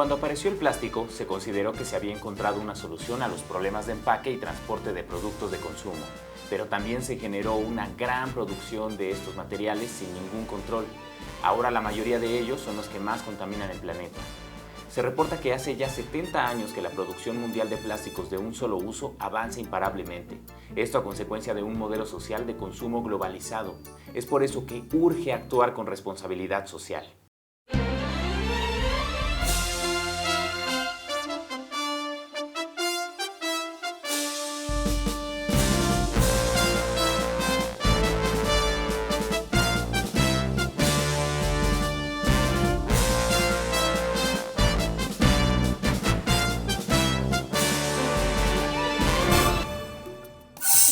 Cuando apareció el plástico, se consideró que se había encontrado una solución a los problemas de empaque y transporte de productos de consumo, pero también se generó una gran producción de estos materiales sin ningún control. Ahora la mayoría de ellos son los que más contaminan el planeta. Se reporta que hace ya 70 años que la producción mundial de plásticos de un solo uso avanza imparablemente. Esto a consecuencia de un modelo social de consumo globalizado. Es por eso que urge actuar con responsabilidad social.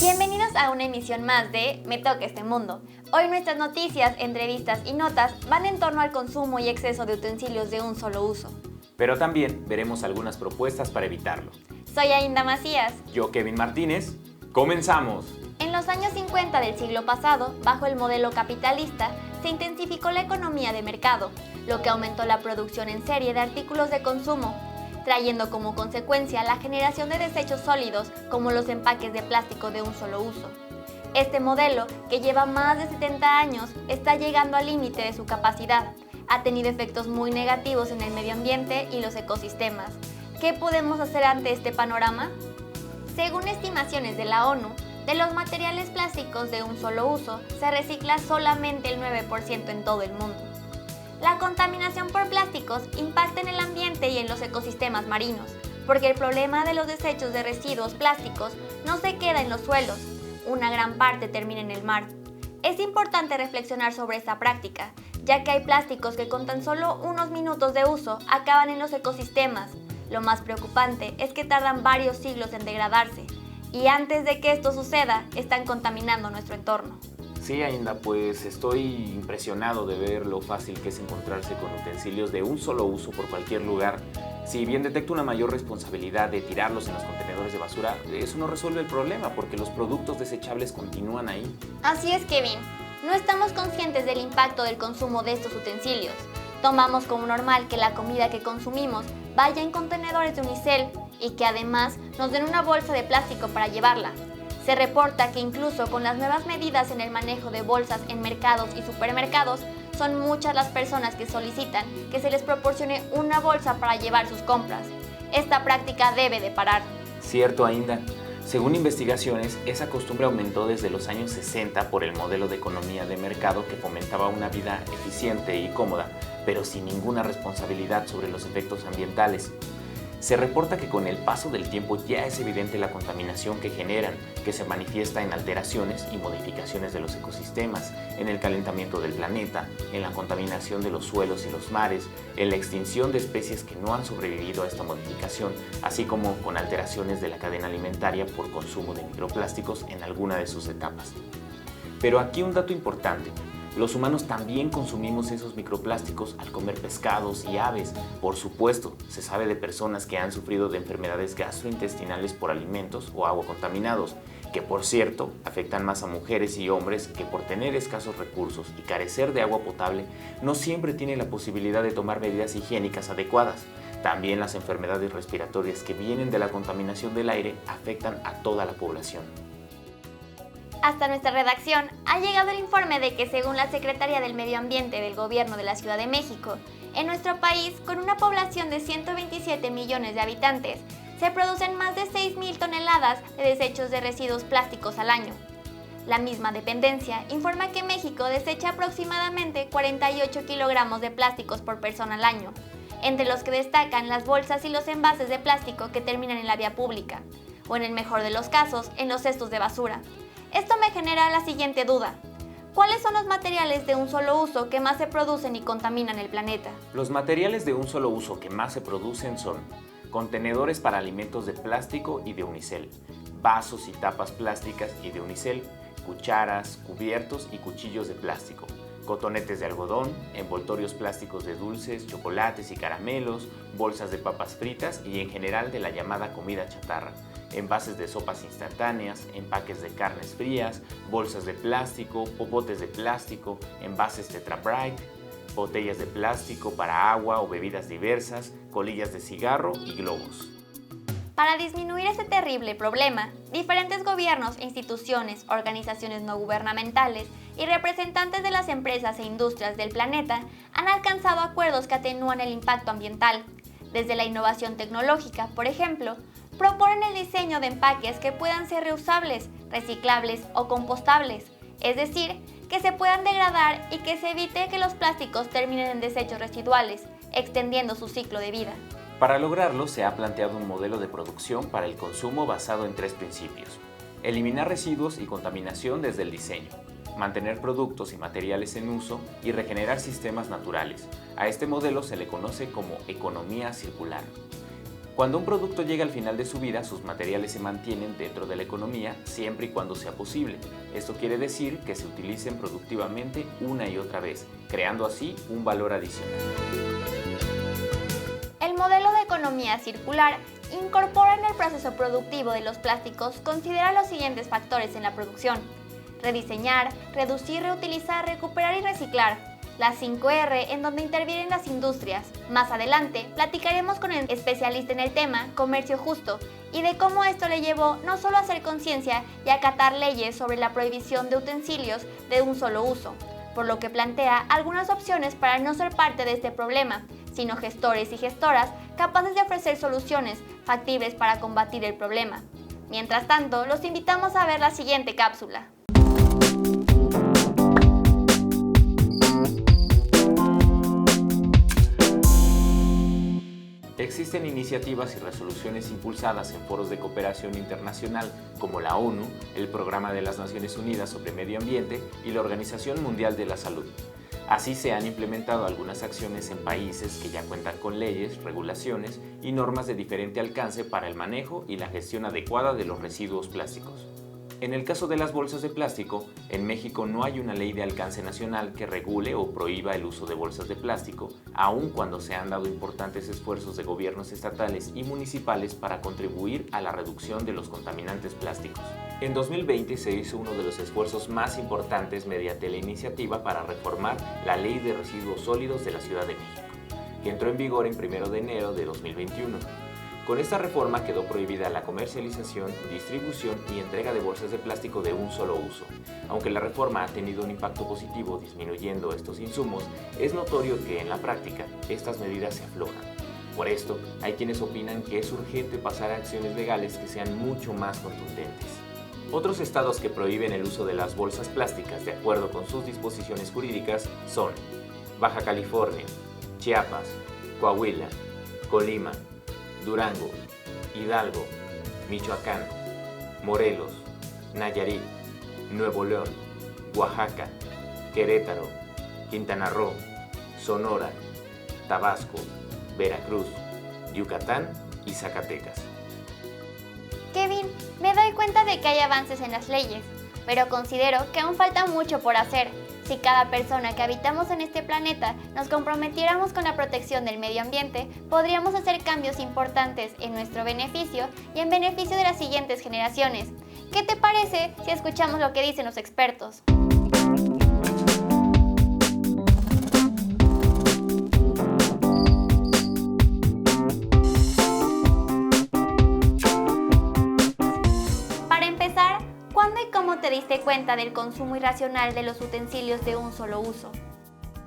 Bienvenidos a una emisión más de Me Toca Este Mundo. Hoy nuestras noticias, entrevistas y notas van en torno al consumo y exceso de utensilios de un solo uso. Pero también veremos algunas propuestas para evitarlo. Soy Ainda Macías. Yo, Kevin Martínez. ¡Comenzamos! En los años 50 del siglo pasado, bajo el modelo capitalista, se intensificó la economía de mercado, lo que aumentó la producción en serie de artículos de consumo, trayendo como consecuencia la generación de desechos sólidos como los empaques de plástico de un solo uso. Este modelo, que lleva más de 70 años, está llegando al límite de su capacidad. Ha tenido efectos muy negativos en el medio ambiente y los ecosistemas. ¿Qué podemos hacer ante este panorama? Según estimaciones de la ONU, de los materiales plásticos de un solo uso, se recicla solamente el 9% en todo el mundo. La contaminación por plásticos impacta en el ambiente y en los ecosistemas marinos, porque el problema de los desechos de residuos plásticos no se queda en los suelos, una gran parte termina en el mar. Es importante reflexionar sobre esta práctica, ya que hay plásticos que con tan solo unos minutos de uso acaban en los ecosistemas. Lo más preocupante es que tardan varios siglos en degradarse, y antes de que esto suceda, están contaminando nuestro entorno. Sí, Ainda, pues estoy impresionado de ver lo fácil que es encontrarse con utensilios de un solo uso por cualquier lugar. Si bien detecto una mayor responsabilidad de tirarlos en los contenedores de basura, eso no resuelve el problema porque los productos desechables continúan ahí. Así es, Kevin. No estamos conscientes del impacto del consumo de estos utensilios. Tomamos como normal que la comida que consumimos vaya en contenedores de unicel y que además nos den una bolsa de plástico para llevarla. Se reporta que incluso con las nuevas medidas en el manejo de bolsas en mercados y supermercados, son muchas las personas que solicitan que se les proporcione una bolsa para llevar sus compras. Esta práctica debe de parar. Cierto, Ainda. Según investigaciones, esa costumbre aumentó desde los años 60 por el modelo de economía de mercado que fomentaba una vida eficiente y cómoda, pero sin ninguna responsabilidad sobre los efectos ambientales. Se reporta que con el paso del tiempo ya es evidente la contaminación que generan, que se manifiesta en alteraciones y modificaciones de los ecosistemas, en el calentamiento del planeta, en la contaminación de los suelos y los mares, en la extinción de especies que no han sobrevivido a esta modificación, así como con alteraciones de la cadena alimentaria por consumo de microplásticos en alguna de sus etapas. Pero aquí un dato importante. Los humanos también consumimos esos microplásticos al comer pescados y aves. Por supuesto, se sabe de personas que han sufrido de enfermedades gastrointestinales por alimentos o agua contaminados, que por cierto afectan más a mujeres y hombres que por tener escasos recursos y carecer de agua potable no siempre tienen la posibilidad de tomar medidas higiénicas adecuadas. También las enfermedades respiratorias que vienen de la contaminación del aire afectan a toda la población. Hasta nuestra redacción ha llegado el informe de que según la Secretaría del Medio Ambiente del Gobierno de la Ciudad de México, en nuestro país, con una población de 127 millones de habitantes, se producen más de 6.000 toneladas de desechos de residuos plásticos al año. La misma dependencia informa que México desecha aproximadamente 48 kilogramos de plásticos por persona al año, entre los que destacan las bolsas y los envases de plástico que terminan en la vía pública, o en el mejor de los casos, en los cestos de basura. Esto me genera la siguiente duda. ¿Cuáles son los materiales de un solo uso que más se producen y contaminan el planeta? Los materiales de un solo uso que más se producen son contenedores para alimentos de plástico y de unicel, vasos y tapas plásticas y de unicel, cucharas, cubiertos y cuchillos de plástico, cotonetes de algodón, envoltorios plásticos de dulces, chocolates y caramelos, bolsas de papas fritas y en general de la llamada comida chatarra, envases de sopas instantáneas, empaques de carnes frías, bolsas de plástico, popotes de plástico, envases Tetra Pak, botellas de plástico para agua o bebidas diversas, colillas de cigarro y globos. Para disminuir este terrible problema, diferentes gobiernos e instituciones, organizaciones no gubernamentales y representantes de las empresas e industrias del planeta han alcanzado acuerdos que atenúan el impacto ambiental. Desde la innovación tecnológica, por ejemplo, proponen el diseño de empaques que puedan ser reusables, reciclables o compostables, es decir, que se puedan degradar y que se evite que los plásticos terminen en desechos residuales, extendiendo su ciclo de vida. Para lograrlo, se ha planteado un modelo de producción para el consumo basado en 3 principios: eliminar residuos y contaminación desde el diseño, mantener productos y materiales en uso y regenerar sistemas naturales. A este modelo se le conoce como economía circular. Cuando un producto llega al final de su vida, sus materiales se mantienen dentro de la economía siempre y cuando sea posible. Esto quiere decir que se utilicen productivamente una y otra vez, creando así un valor adicional. El modelo de economía circular incorpora en el proceso productivo de los plásticos, considera los siguientes factores en la producción: rediseñar, reducir, reutilizar, recuperar y reciclar. Las 5R, en donde intervienen las industrias. Más adelante, platicaremos con el especialista en el tema, comercio justo, y de cómo esto le llevó no solo a hacer conciencia y acatar leyes sobre la prohibición de utensilios de un solo uso, por lo que plantea algunas opciones para no ser parte de este problema, sino gestores y gestoras capaces de ofrecer soluciones factibles para combatir el problema. Mientras tanto, los invitamos a ver la siguiente cápsula. Existen iniciativas y resoluciones impulsadas en foros de cooperación internacional como la ONU, el Programa de las Naciones Unidas sobre Medio Ambiente y la Organización Mundial de la Salud. Así se han implementado algunas acciones en países que ya cuentan con leyes, regulaciones y normas de diferente alcance para el manejo y la gestión adecuada de los residuos plásticos. En el caso de las bolsas de plástico, en México no hay una ley de alcance nacional que regule o prohíba el uso de bolsas de plástico, aun cuando se han dado importantes esfuerzos de gobiernos estatales y municipales para contribuir a la reducción de los contaminantes plásticos. En 2020 se hizo uno de los esfuerzos más importantes mediante la iniciativa para reformar la Ley de Residuos Sólidos de la Ciudad de México, que entró en vigor en 1 de enero de 2021. Con esta reforma quedó prohibida la comercialización, distribución y entrega de bolsas de plástico de un solo uso. Aunque la reforma ha tenido un impacto positivo disminuyendo estos insumos, es notorio que en la práctica estas medidas se aflojan. Por esto, hay quienes opinan que es urgente pasar a acciones legales que sean mucho más contundentes. Otros estados que prohíben el uso de las bolsas plásticas de acuerdo con sus disposiciones jurídicas son Baja California, Chiapas, Coahuila, Colima, Durango, Hidalgo, Michoacán, Morelos, Nayarit, Nuevo León, Oaxaca, Querétaro, Quintana Roo, Sonora, Tabasco, Veracruz, Yucatán y Zacatecas. Kevin, me doy cuenta de que hay avances en las leyes, pero considero que aún falta mucho por hacer. Si cada persona que habitamos en este planeta nos comprometiéramos con la protección del medio ambiente, podríamos hacer cambios importantes en nuestro beneficio y en beneficio de las siguientes generaciones. ¿Qué te parece si escuchamos lo que dicen los expertos? Para empezar, ¿cuándo y cómo te diste cuenta del consumo irracional de los utensilios de un solo uso?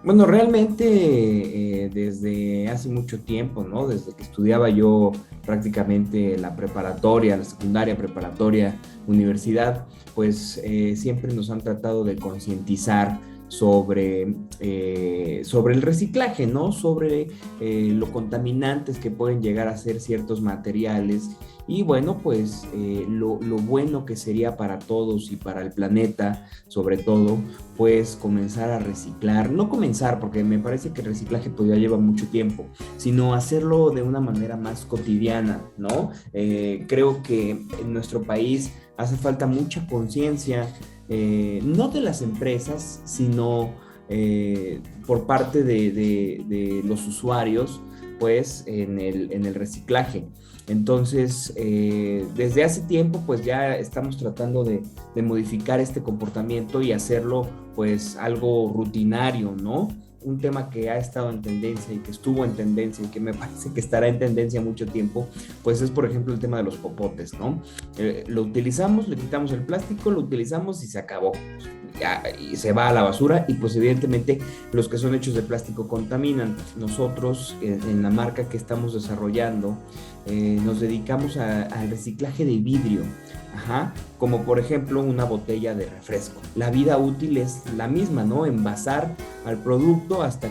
Bueno, realmente desde hace mucho tiempo, ¿no? Desde que estudiaba yo prácticamente la preparatoria, la secundaria, preparatoria, universidad, pues siempre nos han tratado de concientizar sobre el reciclaje, ¿no? Sobre lo contaminantes que pueden llegar a ser ciertos materiales y bueno, pues lo bueno que sería para todos y para el planeta, sobre todo, pues comenzar a reciclar, no comenzar porque me parece que el reciclaje pues ya lleva mucho tiempo, sino hacerlo de una manera más cotidiana, ¿no? Creo que en nuestro país hace falta mucha conciencia, no de las empresas, sino por parte de los usuarios, pues en el reciclaje. Entonces, desde hace tiempo, pues ya estamos tratando de modificar este comportamiento y hacerlo, pues, algo rutinario, ¿no? un tema que ha estado en tendencia y que estuvo en tendencia y que me parece que estará en tendencia mucho tiempo, pues es por ejemplo el tema de los popotes, ¿no? Lo utilizamos, le quitamos el plástico, lo utilizamos y se acabó. Y se va a la basura y pues evidentemente los que son hechos de plástico contaminan. Nosotros en la marca que estamos desarrollando nos dedicamos al reciclaje de vidrio. Ajá, como por ejemplo una botella de refresco. La vida útil es la misma, ¿no? Envasar al producto hasta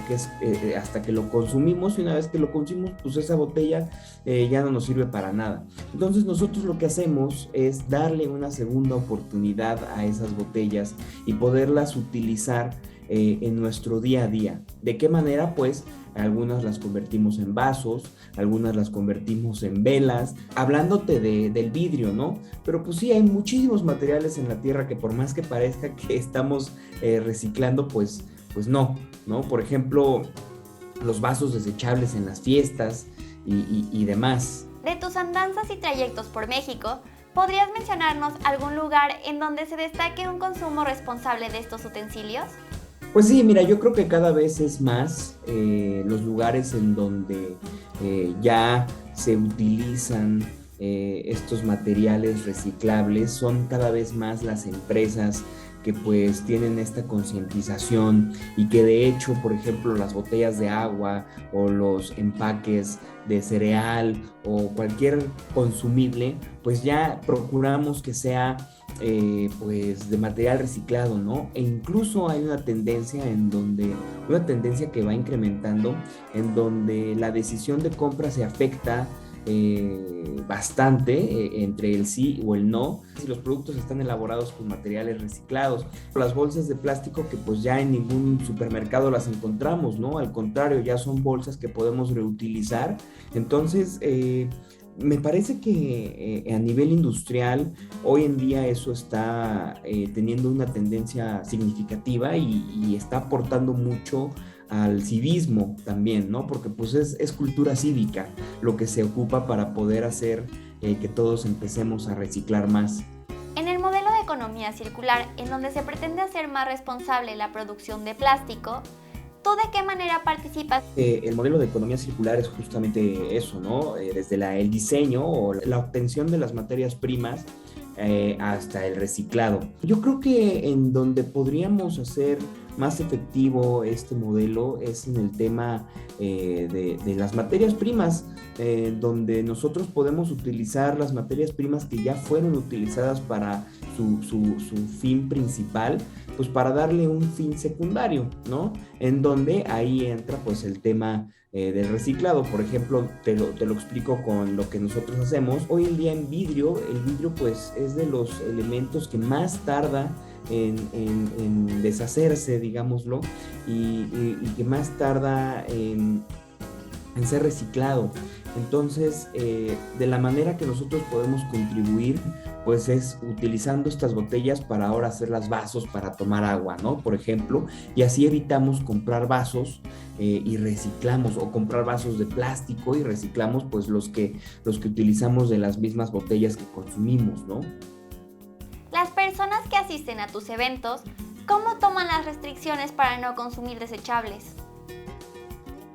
que lo consumimos, y una vez que lo consumimos, pues esa botella ya no nos sirve para nada. Entonces nosotros lo que hacemos es darle una segunda oportunidad a esas botellas y poderlas utilizar en nuestro día a día. ¿De qué manera? Pues algunas las convertimos en vasos, algunas las convertimos en velas, hablándote del vidrio, ¿no? Pero pues sí, hay muchísimos materiales en la tierra que por más que parezca que estamos reciclando, pues no. Por ejemplo, los vasos desechables en las fiestas y demás. De tus andanzas y trayectos por México, ¿podrías mencionarnos algún lugar en donde se destaque un consumo responsable de estos utensilios? Pues sí, mira, yo creo que cada vez es más los lugares en donde ya se utilizan estos materiales reciclables, son cada vez más las empresas que pues tienen esta concientización y que de hecho, por ejemplo, las botellas de agua o los empaques de cereal o cualquier consumible, pues ya procuramos que sea pues de material reciclado, ¿no? E incluso hay una tendencia que va incrementando, en donde la decisión de compra se afecta bastante entre el sí o el no, si los productos están elaborados con materiales reciclados. Las bolsas de plástico que pues ya en ningún supermercado las encontramos, ¿no? Al contrario, ya son bolsas que podemos reutilizar. Entonces, me parece que a nivel industrial hoy en día eso está teniendo una tendencia significativa y está aportando mucho al civismo también, ¿no? Porque pues es cultura cívica lo que se ocupa para poder hacer que todos empecemos a reciclar más. En el modelo de economía circular, en donde se pretende hacer más responsable la producción de plástico, ¿tú de qué manera participas? El modelo de economía circular es justamente eso, ¿no? Desde el diseño o la obtención de las materias primas hasta el reciclado. Yo creo que en donde podríamos hacer más efectivo este modelo es en el tema de las materias primas, donde nosotros podemos utilizar las materias primas que ya fueron utilizadas para su fin principal, pues para darle un fin secundario, ¿no? En donde ahí entra pues el tema del reciclado. Por ejemplo, te lo explico con lo que nosotros hacemos. Hoy en día el vidrio pues es de los elementos que más tarda en deshacerse, digámoslo, y que más tarda en ser reciclado. Entonces, de la manera que nosotros podemos contribuir, pues es utilizando estas botellas para ahora hacerlas vasos para tomar agua, ¿no? Por ejemplo, y así evitamos comprar vasos y reciclamos, o comprar vasos de plástico y reciclamos pues los que utilizamos de las mismas botellas que consumimos, ¿no? Las personas que asisten a tus eventos, ¿cómo toman las restricciones para no consumir desechables?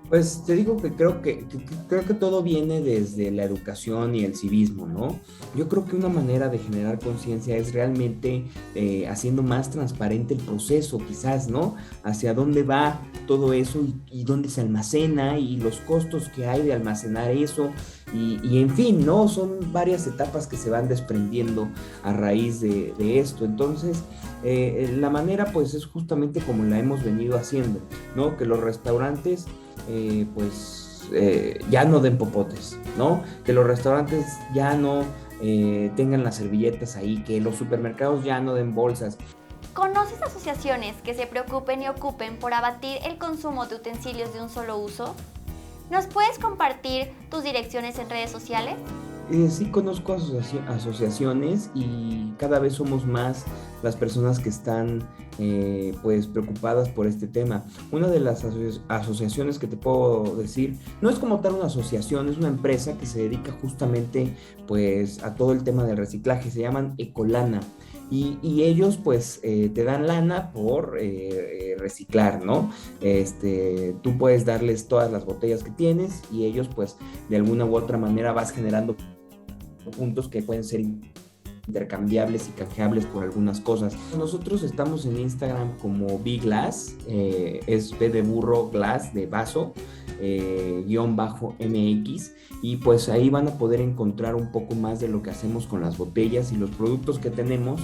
Pues te digo que creo que todo viene desde la educación y el civismo, ¿no? Yo creo que una manera de generar conciencia es realmente haciendo más transparente el proceso, quizás, ¿no? Hacia dónde va todo eso y dónde se almacena y los costos que hay de almacenar eso y en fin, ¿no? Son varias etapas que se van desprendiendo a raíz de esto. Entonces, la manera pues es justamente como la hemos venido haciendo, ¿no? Que los restaurantes ya no den popotes, ¿no? Que los restaurantes ya no tengan las servilletas ahí, que los supermercados ya no den bolsas. ¿Conoces asociaciones que se preocupen y ocupen por abatir el consumo de utensilios de un solo uso? ¿Nos puedes compartir tus direcciones en redes sociales? Sí conozco asociaciones y cada vez somos más las personas que están pues preocupadas por este tema. Una de las asociaciones que te puedo decir, no es como tal una asociación, es una empresa que se dedica justamente pues a todo el tema del reciclaje, se llaman Ecolana. y ellos pues te dan lana por reciclar, ¿no? Tú puedes darles todas las botellas que tienes y ellos pues de alguna u otra manera vas generando puntos que pueden ser intercambiables y canjeables por algunas cosas. Nosotros estamos en Instagram como Bglass, es B de burro, glass de vaso, _MX, y pues ahí van a poder encontrar un poco más de lo que hacemos con las botellas y los productos que tenemos,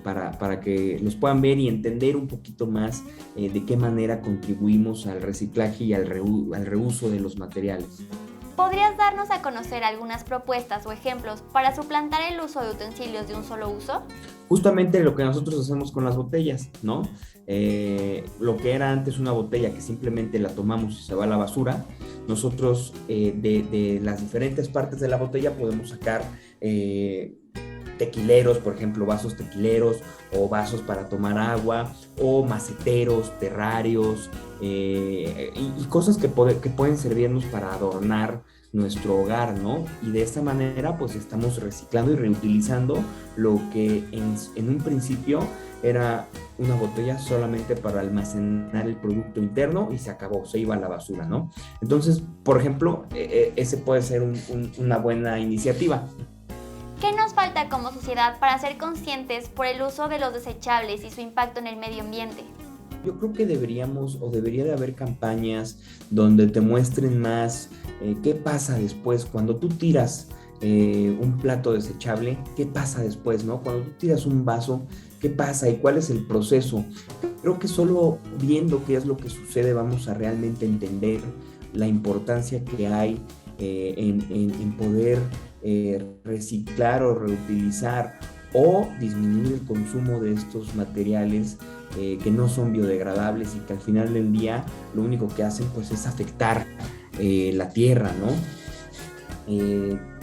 para que los puedan ver y entender un poquito más de qué manera contribuimos al reciclaje y al reuso de los materiales. ¿Podrías darnos a conocer algunas propuestas o ejemplos para suplantar el uso de utensilios de un solo uso? Justamente lo que nosotros hacemos con las botellas, ¿no? Lo que era antes una botella que simplemente la tomamos y se va a la basura, nosotros de las diferentes partes de la botella podemos sacar tequileros, por ejemplo, vasos tequileros o vasos para tomar agua o maceteros, terrarios, y cosas que pueden servirnos para adornar nuestro hogar, ¿no? Y de esta manera pues estamos reciclando y reutilizando lo que en un principio era una botella solamente para almacenar el producto interno y se acabó, se iba a la basura, ¿no? Entonces, por ejemplo, ese puede ser una buena iniciativa. ¿Qué nos falta como sociedad para ser conscientes por el uso de los desechables y su impacto en el medio ambiente? Yo creo que deberíamos o debería de haber campañas donde te muestren más qué pasa después cuando tú tiras un plato desechable, qué pasa después, ¿no? Cuando tú tiras un vaso, qué pasa y cuál es el proceso. Creo que solo viendo qué es lo que sucede vamos a realmente entender la importancia que hay en poder reciclar o reutilizar o disminuir el consumo de estos materiales que no son biodegradables y que al final del día lo único que hacen pues es afectar la tierra, ¿no?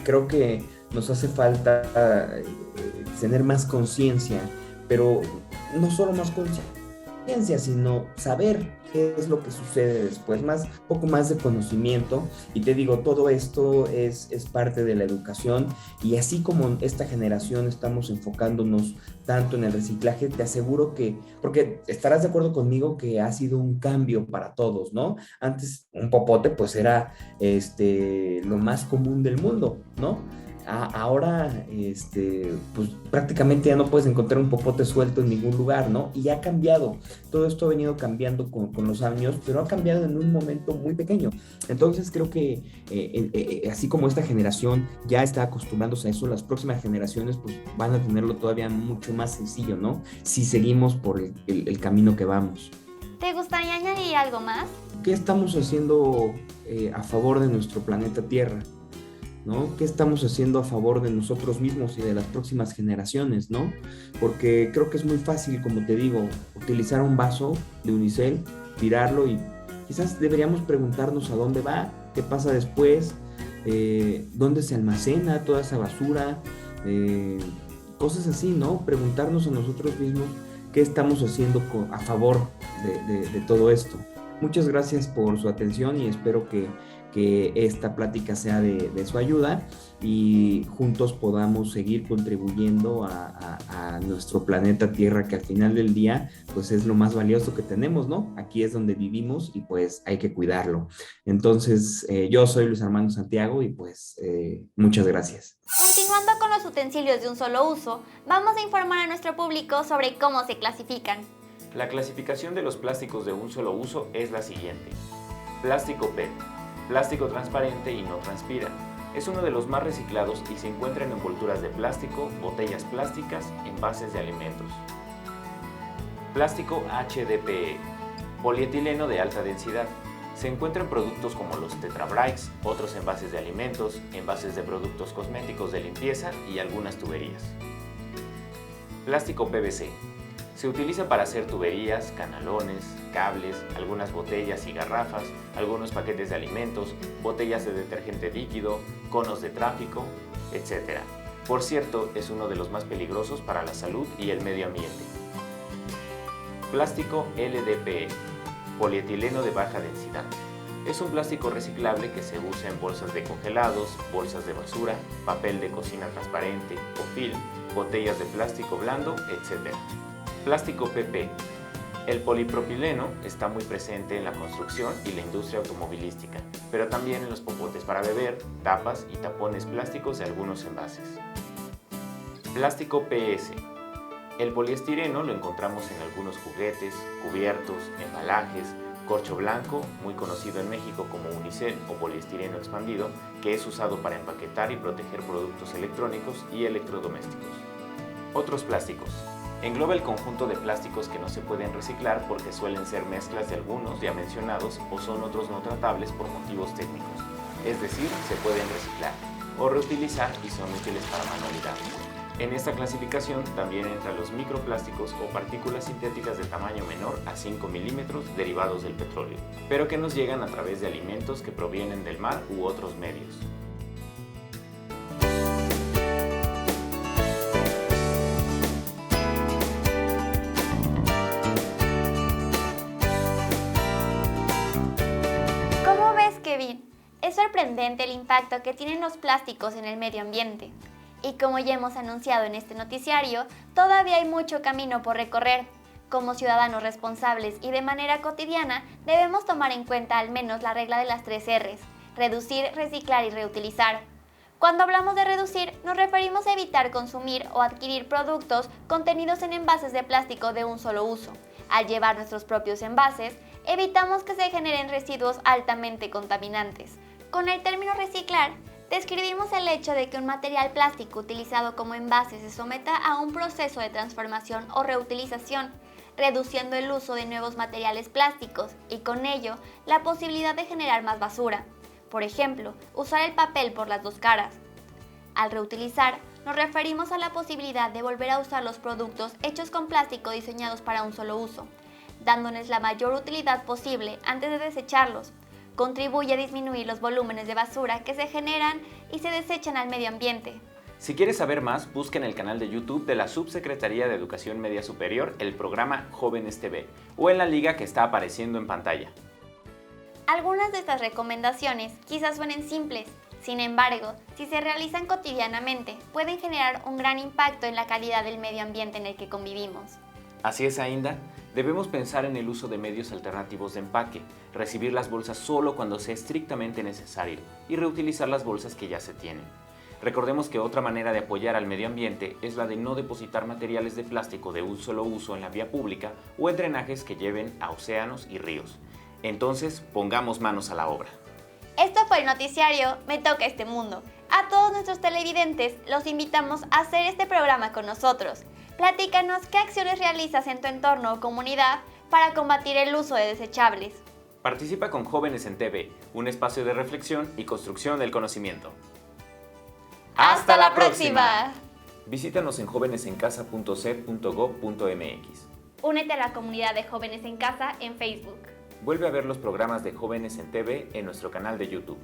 Creo que nos hace falta tener más conciencia, pero no solo más conciencia, sino saber qué es lo que sucede después, poco más de conocimiento. Y te digo, todo esto es parte de la educación, y así como esta generación estamos enfocándonos tanto en el reciclaje, te aseguro que, porque estarás de acuerdo conmigo que ha sido un cambio para todos, ¿no? Antes un popote pues era lo más común del mundo, ¿no? Ahora, pues prácticamente ya no puedes encontrar un popote suelto en ningún lugar, ¿no? Y ha cambiado. Todo esto ha venido cambiando con los años, pero ha cambiado en un momento muy pequeño. Entonces creo que así como esta generación ya está acostumbrándose a eso, las próximas generaciones pues van a tenerlo todavía mucho más sencillo, ¿no? Si seguimos por el camino que vamos. ¿Te gustaría añadir algo más? ¿Qué estamos haciendo a favor de nuestro planeta Tierra? ¿No? ¿Qué estamos haciendo a favor de nosotros mismos y de las próximas generaciones, ¿no? Porque creo que es muy fácil, como te digo, utilizar un vaso de unicel, tirarlo, y quizás deberíamos preguntarnos a dónde va, qué pasa después, dónde se almacena toda esa basura, cosas así, ¿no? Preguntarnos a nosotros mismos qué estamos haciendo a favor de todo esto. Muchas gracias por su atención y espero que esta plática sea de su ayuda y juntos podamos seguir contribuyendo a nuestro planeta Tierra, que al final del día pues es lo más valioso que tenemos, ¿no? Aquí es donde vivimos y pues hay que cuidarlo. Entonces yo soy Luis Armando Santiago y pues muchas gracias. Continuando con los utensilios de un solo uso, vamos a informar a nuestro público sobre cómo se clasifican. La clasificación de los plásticos de un solo uso es la siguiente. Plástico PET. Plástico transparente y no transpira. Es uno de los más reciclados y se encuentra en envolturas de plástico, botellas plásticas, envases de alimentos. Plástico HDPE. Polietileno de alta densidad. Se encuentra en productos como los Tetra Briks, otros envases de alimentos, envases de productos cosméticos de limpieza y algunas tuberías. Plástico PVC. Se utiliza para hacer tuberías, canalones, cables, algunas botellas y garrafas, algunos paquetes de alimentos, botellas de detergente líquido, conos de tráfico, etc. Por cierto, es uno de los más peligrosos para la salud y el medio ambiente. Plástico LDPE, polietileno de baja densidad. Es un plástico reciclable que se usa en bolsas de congelados, bolsas de basura, papel de cocina transparente o film, botellas de plástico blando, etc. Plástico PP. El polipropileno está muy presente en la construcción y la industria automovilística, pero también en los popotes para beber, tapas y tapones plásticos de algunos envases. Plástico PS. El poliestireno lo encontramos en algunos juguetes, cubiertos, embalajes, corcho blanco, muy conocido en México como unicel o poliestireno expandido, que es usado para empaquetar y proteger productos electrónicos y electrodomésticos. Otros plásticos. Engloba el conjunto de plásticos que no se pueden reciclar porque suelen ser mezclas de algunos ya mencionados o son otros no tratables por motivos técnicos, es decir, se pueden reciclar o reutilizar y son útiles para manualidades. En esta clasificación también entran los microplásticos o partículas sintéticas de tamaño menor a 5 milímetros derivados del petróleo, pero que nos llegan a través de alimentos que provienen del mar u otros medios. ¿Cómo ves, Kevin? Es sorprendente el impacto que tienen los plásticos en el medio ambiente. Y como ya hemos anunciado en este noticiario, todavía hay mucho camino por recorrer. Como ciudadanos responsables y de manera cotidiana, debemos tomar en cuenta al menos la regla de las 3 Rs: reducir, reciclar y reutilizar. Cuando hablamos de reducir, nos referimos a evitar consumir o adquirir productos contenidos en envases de plástico de un solo uso. Al llevar nuestros propios envases, evitamos que se generen residuos altamente contaminantes. Con el término reciclar, describimos el hecho de que un material plástico utilizado como envase se someta a un proceso de transformación o reutilización, reduciendo el uso de nuevos materiales plásticos y con ello la posibilidad de generar más basura. Por ejemplo, usar el papel por las 2 caras. Al reutilizar, nos referimos a la posibilidad de volver a usar los productos hechos con plástico diseñados para un solo uso, dándoles la mayor utilidad posible antes de desecharlos. Contribuye a disminuir los volúmenes de basura que se generan y se desechan al medio ambiente. Si quieres saber más, busca en el canal de YouTube de la Subsecretaría de Educación Media Superior el programa Jóvenes TV o en la liga que está apareciendo en pantalla. Algunas de estas recomendaciones quizás suenen simples, sin embargo, si se realizan cotidianamente, pueden generar un gran impacto en la calidad del medio ambiente en el que convivimos. Así es, Ainda. Debemos pensar en el uso de medios alternativos de empaque, recibir las bolsas solo cuando sea estrictamente necesario y reutilizar las bolsas que ya se tienen. Recordemos que otra manera de apoyar al medio ambiente es la de no depositar materiales de plástico de un solo uso en la vía pública o en drenajes que lleven a océanos y ríos. Entonces, pongamos manos a la obra. Esto fue el noticiario Me Toca Este Mundo. A todos nuestros televidentes los invitamos a hacer este programa con nosotros. Platícanos qué acciones realizas en tu entorno o comunidad para combatir el uso de desechables. Participa con Jóvenes en TV, un espacio de reflexión y construcción del conocimiento. ¡Hasta la próxima! Visítanos en jovenesencasa.sed.gov.mx. Únete a la comunidad de Jóvenes en Casa en Facebook. Vuelve a ver los programas de Jóvenes en TV en nuestro canal de YouTube.